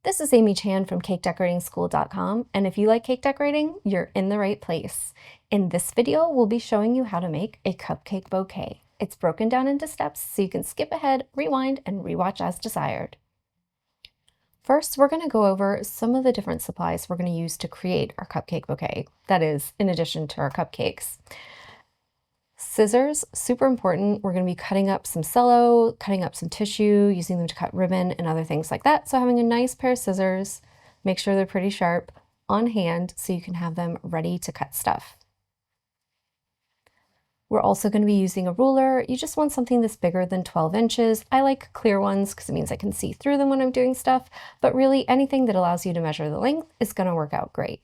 This is Amy Chan from CakeDecoratingSchool.com, and if you like cake decorating, you're in the right place. In this video, we'll be showing you how to make a cupcake bouquet. It's broken down into steps so you can skip ahead, rewind, and rewatch as desired. First, we're going to go over some of the different supplies we're going to use to create our cupcake bouquet. That is, in addition to our cupcakes. Scissors, super important. We're going to be cutting up some cello, cutting up some tissue, using them to cut ribbon and other things like that. So having a nice pair of scissors, make sure they're pretty sharp, on hand so you can have them ready to cut stuff. We're also going to be using a ruler. You just want something that's bigger than 12 inches. I like clear ones because it means I can see through them when I'm doing stuff, but really anything that allows you to measure the length is going to work out great.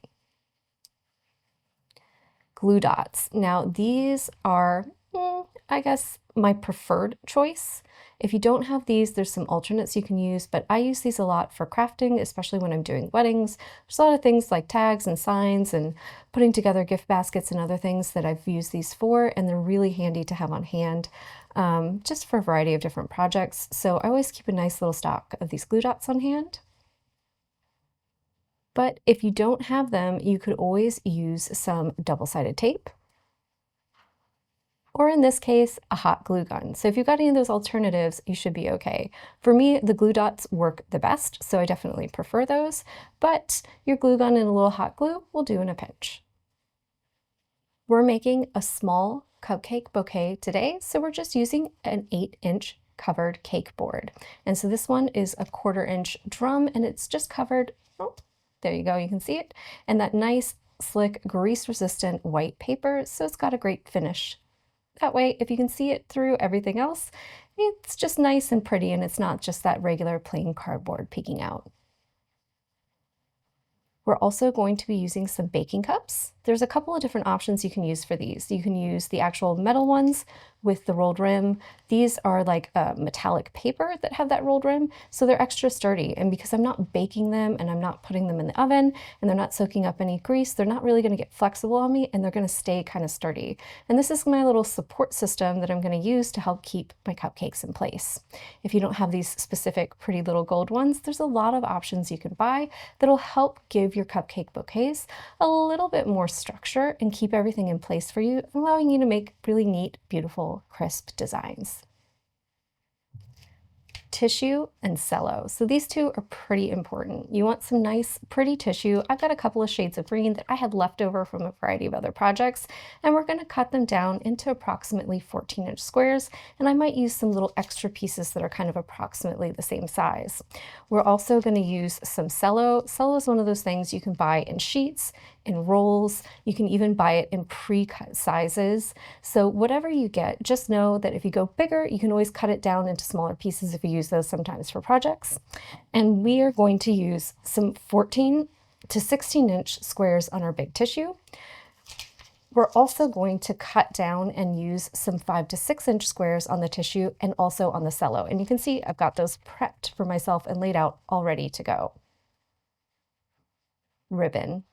Glue dots. Now these are, I guess, my preferred choice. If you don't have these, there's some alternates you can use, but I use these a lot for crafting, especially when I'm doing weddings. There's a lot of things like tags and signs and putting together gift baskets and other things that I've used these for, and they're really handy to have on hand just for a variety of different projects. So I always keep a nice little stock of these glue dots on hand. But if you don't have them, you could always use some double-sided tape, or in this case, a hot glue gun. So if you've got any of those alternatives, you should be okay. For me, the glue dots work the best, so I definitely prefer those, but your glue gun and a little hot glue will do in a pinch. We're making a small cupcake bouquet today, so we're just using an 8-inch covered cake board. And so this one is a 1/4-inch drum, and it's just covered, there you go, you can see it. And that nice, slick, grease-resistant white paper, so it's got a great finish. That way, if you can see it through everything else, it's just nice and pretty, and it's not just that regular plain cardboard peeking out. We're also going to be using some baking cups. There's a couple of different options you can use for these. You can use the actual metal ones with the rolled rim. These are like a metallic paper that have that rolled rim, so they're extra sturdy. And because I'm not baking them and I'm not putting them in the oven and they're not soaking up any grease, they're not really gonna get flexible on me and they're gonna stay kind of sturdy. And this is my little support system that I'm gonna use to help keep my cupcakes in place. If you don't have these specific pretty little gold ones, there's a lot of options you can buy that'll help give your cupcake bouquets a little bit more structure and keep everything in place for you, allowing you to make really neat, beautiful, crisp designs. Tissue and cello. So these two are pretty important. You want some nice, pretty tissue. I've got a couple of shades of green that I had left over from a variety of other projects, and we're going to cut them down into approximately 14-inch squares, and I might use some little extra pieces that are kind of approximately the same size. We're also going to use some cello. Cello is one of those things you can buy in sheets, in rolls. You can even buy it in pre-cut sizes. So whatever you get, just know that if you go bigger, you can always cut it down into smaller pieces if you use those sometimes for projects. And we are going to use some 14 to 16-inch squares on our big tissue. We're also going to cut down and use some 5 to 6-inch squares on the tissue and also on the cello. And you can see I've got those prepped for myself and laid out all ready to go. Ribbon.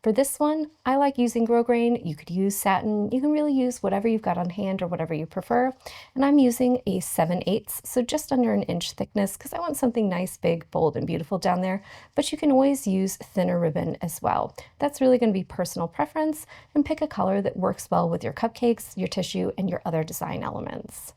For this one, I like using grosgrain. You could use satin. You can really use whatever you've got on hand or whatever you prefer. And I'm using a 7/8, so just under an inch thickness, because I want something nice, big, bold, and beautiful down there. But you can always use thinner ribbon as well. That's really going to be personal preference, and pick a color that works well with your cupcakes, your tissue, and your other design elements.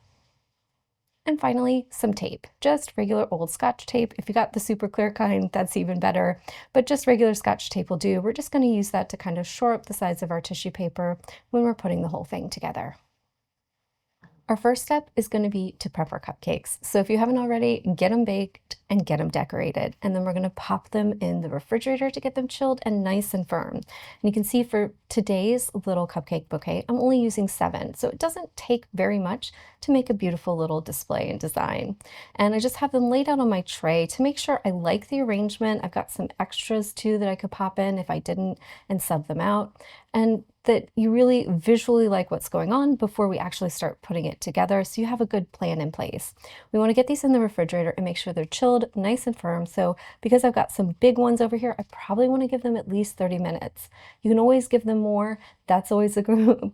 And finally, some tape, just regular old Scotch tape. If you got the super clear kind, that's even better, but just regular Scotch tape will do. We're just going to use that to kind of shore up the sides of our tissue paper when we're putting the whole thing together. Our first step is going to be to prep our cupcakes. So if you haven't already, get them baked and get them decorated. And then we're going to pop them in the refrigerator to get them chilled and nice and firm. And you can see for today's little cupcake bouquet, I'm only using 7. So it doesn't take very much to make a beautiful little display and design. And I just have them laid out on my tray to make sure I like the arrangement. I've got some extras too that I could pop in if I didn't and sub them out. And that you really visually like what's going on before we actually start putting it together, so you have a good plan in place. We want to get these in the refrigerator and make sure they're chilled nice and firm. So because I've got some big ones over here, I probably want to give them at least 30 minutes. You can always give them more. That's always a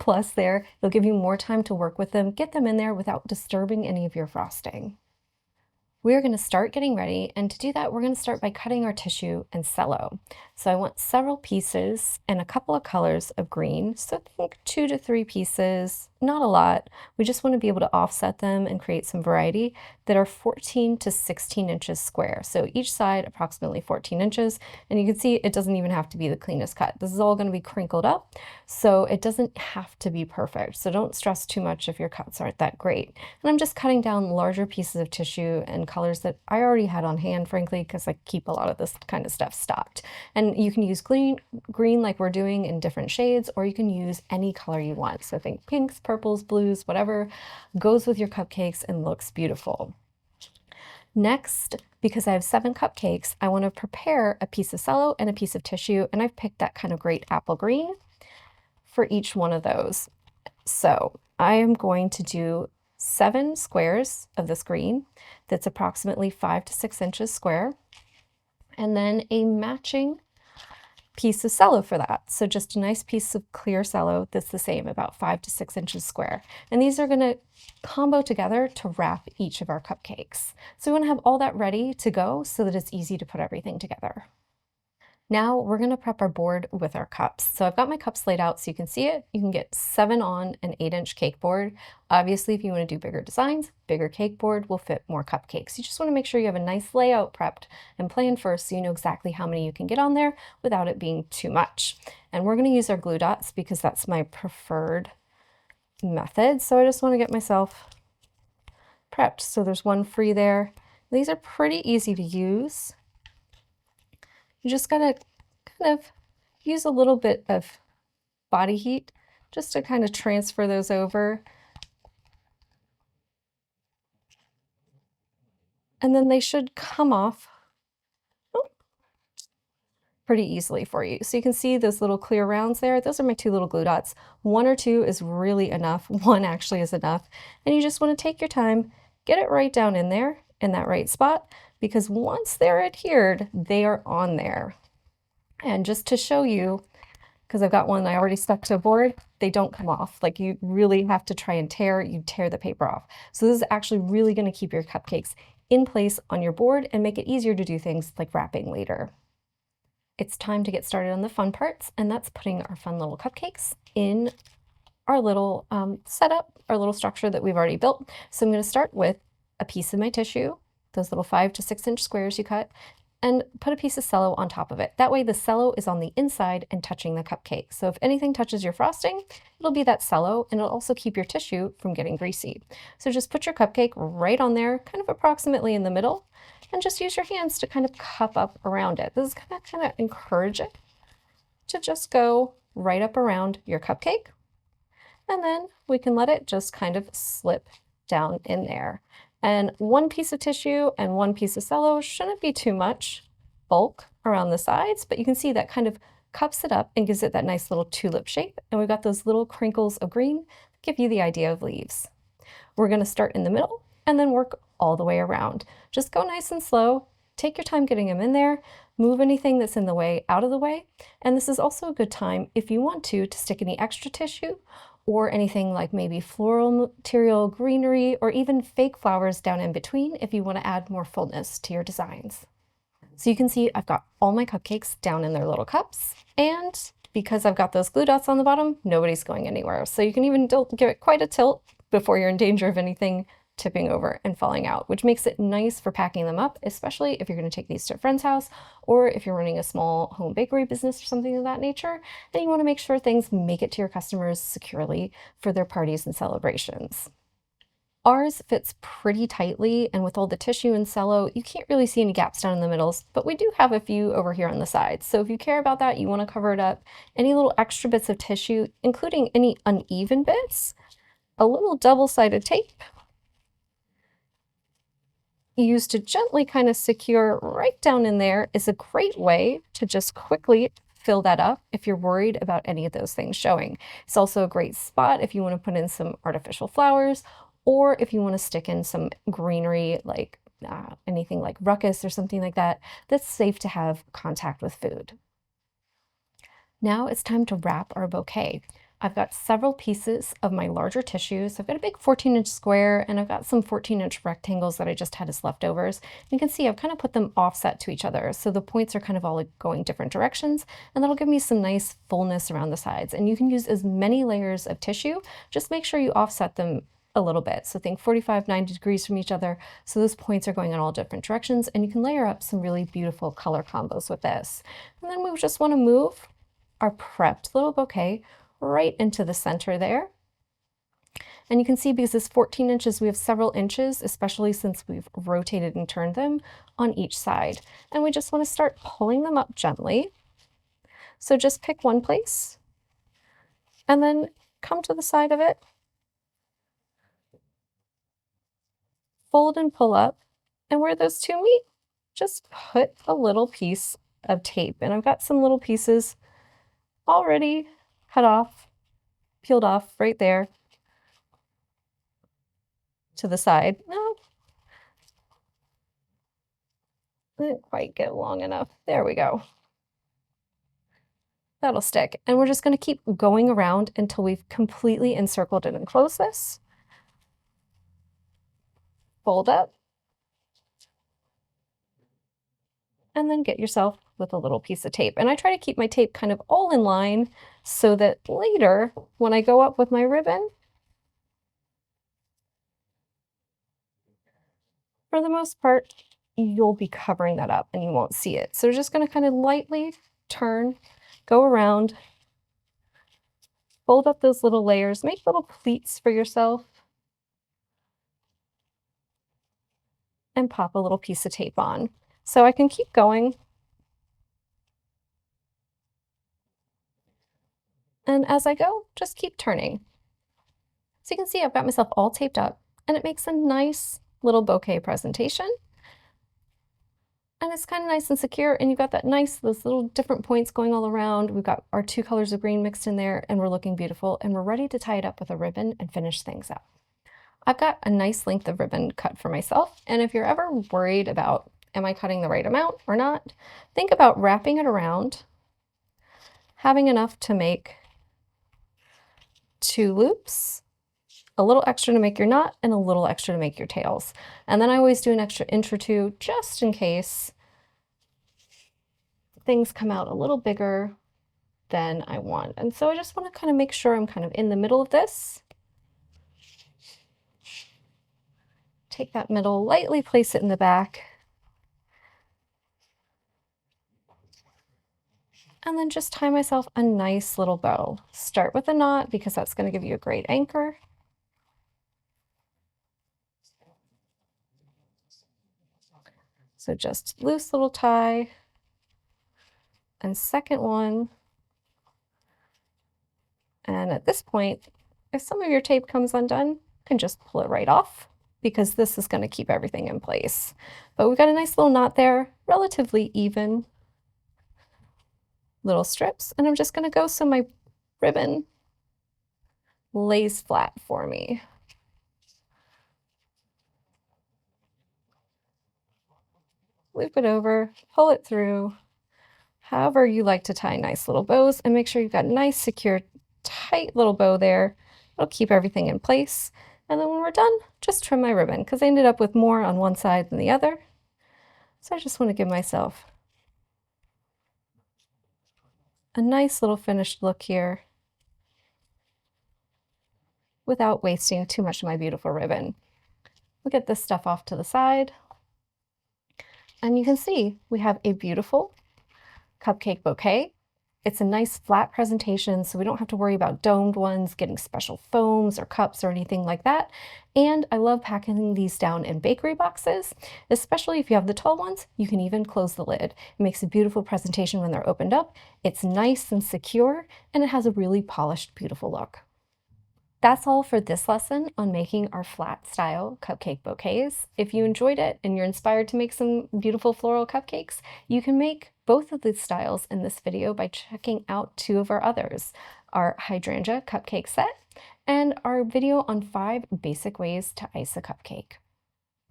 plus there. It'll give you more time to work with them, get them in there without disturbing any of your frosting. We're going to start getting ready, and to do that, we're going to start by cutting our tissue and cello. So I want several pieces and a couple of colors of green. So think 2 to 3 pieces, not a lot. We just want to be able to offset them and create some variety that are 14 to 16 inches square. So each side approximately 14 inches. And you can see it doesn't even have to be the cleanest cut. This is all going to be crinkled up, so it doesn't have to be perfect. So don't stress too much if your cuts aren't that great. And I'm just cutting down larger pieces of tissue and colors that I already had on hand, frankly, because I keep a lot of this kind of stuff stocked. And you can use green like we're doing in different shades, or you can use any color you want. So think pinks, purples, blues, whatever goes with your cupcakes and looks beautiful. Next, because I have 7 cupcakes, I want to prepare a piece of cello and a piece of tissue, and I've picked that kind of great apple green for each one of those. So I am going to do 7 squares of this green that's approximately 5 to 6 inches square, and then a matching piece of cello for that. So just a nice piece of clear cello that's the same, about 5 to 6 inches square. And these are going to combo together to wrap each of our cupcakes. So we want to have all that ready to go so that it's easy to put everything together. Now we're going to prep our board with our cups. So I've got my cups laid out so you can see it. You can get 7 on an 8-inch cake board. Obviously, if you want to do bigger designs, bigger cake board will fit more cupcakes. You just want to make sure you have a nice layout prepped and planned first so you know exactly how many you can get on there without it being too much. And we're going to use our glue dots because that's my preferred method. So I just want to get myself prepped. So there's one free there. These are pretty easy to use. You just gotta kind of use a little bit of body heat just to kind of transfer those over. And then they should come off pretty easily for you. So you can see those little clear rounds there. Those are my 2 little glue dots. 1 or 2 is really enough. 1 actually is enough. And you just want to take your time, get it right down in there, in that right spot, because once they're adhered, they are on there. And just to show you, because I've got one I already stuck to a board, they don't come off. Like you really have to try and you tear the paper off. So this is actually really going to keep your cupcakes in place on your board and make it easier to do things like wrapping later. It's time to get started on the fun parts, and that's putting our fun little cupcakes in our little setup, our little structure that we've already built. So I'm going to start with a piece of my tissue, those little 5 to 6 inch squares you cut, and put a piece of cello on top of it. That way the cello is on the inside and touching the cupcake. So if anything touches your frosting, it'll be that cello, and it'll also keep your tissue from getting greasy. So just put your cupcake right on there, kind of approximately in the middle, and just use your hands to kind of cup up around it. This is gonna kind of encourage it to just go right up around your cupcake. And then we can let it just kind of slip down in there. And 1 piece of tissue and 1 piece of cello shouldn't be too much bulk around the sides, but you can see that kind of cups it up and gives it that nice little tulip shape. And we've got those little crinkles of green that give you the idea of leaves. We're going to start in the middle and then work all the way around. Just go nice and slow. Take your time getting them in there. Move anything that's in the way out of the way. And this is also a good time, if you want to stick any extra tissue or anything like maybe floral material, greenery, or even fake flowers down in between if you want to add more fullness to your designs. So you can see I've got all my cupcakes down in their little cups, and because I've got those glue dots on the bottom, nobody's going anywhere. So you can even give it quite a tilt before you're in danger of anything tipping over and falling out, which makes it nice for packing them up, especially if you're going to take these to a friend's house, or if you're running a small home bakery business or something of that nature, and you want to make sure things make it to your customers securely for their parties and celebrations. Ours fits pretty tightly, and with all the tissue and cello, you can't really see any gaps down in the middles, but we do have a few over here on the sides. So if you care about that, you want to cover it up, any little extra bits of tissue, including any uneven bits, a little double-sided tape used to gently kind of secure right down in there is a great way to just quickly fill that up if you're worried about any of those things showing. It's also a great spot if you want to put in some artificial flowers, or if you want to stick in some greenery like anything like ruckus or something like that, that's safe to have contact with food. Now it's time to wrap our bouquet. I've got several pieces of my larger tissues. I've got a big 14-inch square and I've got some 14-inch rectangles that I just had as leftovers. You can see I've kind of put them offset to each other, so the points are kind of all like going different directions, and that'll give me some nice fullness around the sides. And you can use as many layers of tissue, just make sure you offset them a little bit. So think 45, 90 degrees from each other, so those points are going in all different directions, and you can layer up some really beautiful color combos with this. And then we just want to move our prepped little bouquet right into the center there. And you can see because it's 14 inches, we have several inches, especially since we've rotated and turned them on each side. And we just want to start pulling them up gently. So just pick one place and then come to the side of it, fold and pull up, and where those two meet, just put a little piece of tape. And I've got some little pieces already cut off, peeled off right there to the side. No, didn't quite get long enough. There we go. That'll stick. And we're just going to keep going around until we've completely encircled and enclosed this. Fold up. And then get yourself with a little piece of tape. And I try to keep my tape kind of all in line so that later when I go up with my ribbon, for the most part, you'll be covering that up and you won't see it. So we're just going to kind of lightly turn, go around, fold up those little layers, make little pleats for yourself, and pop a little piece of tape on. So I can keep going. And as I go, just keep turning. So you can see I've got myself all taped up, and it makes a nice little bouquet presentation. And it's kind of nice and secure, and you've got that nice, those little different points going all around. We've got our two colors of green mixed in there, and we're looking beautiful, and we're ready to tie it up with a ribbon and finish things up. I've got a nice length of ribbon cut for myself, and if you're ever worried about, am I cutting the right amount or not, think about wrapping it around, having enough to make 2 loops, a little extra to make your knot, and a little extra to make your tails. And then I always do an extra inch or two just in case things come out a little bigger than I want. And so I just want to kind of make sure I'm kind of in the middle of this. Take that middle, lightly place it in the back. And then just tie myself a nice little bow. Start with a knot because that's going to give you a great anchor. So just loose little tie. And second one. And at this point, if some of your tape comes undone, you can just pull it right off because this is going to keep everything in place. But we've got a nice little knot there, relatively even little strips, and I'm just going to go so my ribbon lays flat for me. Loop it over, pull it through, however you like to tie nice little bows, and make sure you've got a nice, secure, tight little bow there. It'll keep everything in place. And then when we're done, just trim my ribbon because I ended up with more on one side than the other. So I just want to give myself a nice little finished look here without wasting too much of my beautiful ribbon. We'll get this stuff off to the side. And you can see we have a beautiful cupcake bouquet. It's a nice flat presentation, so we don't have to worry about domed ones, getting special foams or cups or anything like that. And I love packing these down in bakery boxes, especially if you have the tall ones. You can even close the lid. It makes a beautiful presentation when they're opened up. It's nice and secure, and it has a really polished, beautiful look. That's all for this lesson on making our flat style cupcake bouquets. If you enjoyed it and you're inspired to make some beautiful floral cupcakes, you can make both of these styles in this video by checking out 2 of our others, our hydrangea cupcake set and our video on 5 basic ways to ice a cupcake.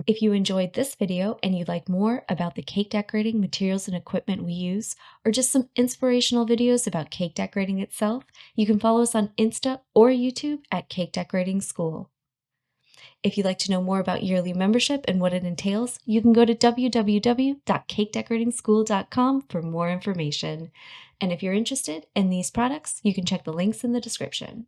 If you enjoyed this video and you'd like more about the cake decorating materials and equipment we use, or just some inspirational videos about cake decorating itself, you can follow us on Insta or YouTube at Cake Decorating School. If you'd like to know more about yearly membership and what it entails, you can go to www.cakedecoratingschool.com for more information. And if you're interested in these products, you can check the links in the description.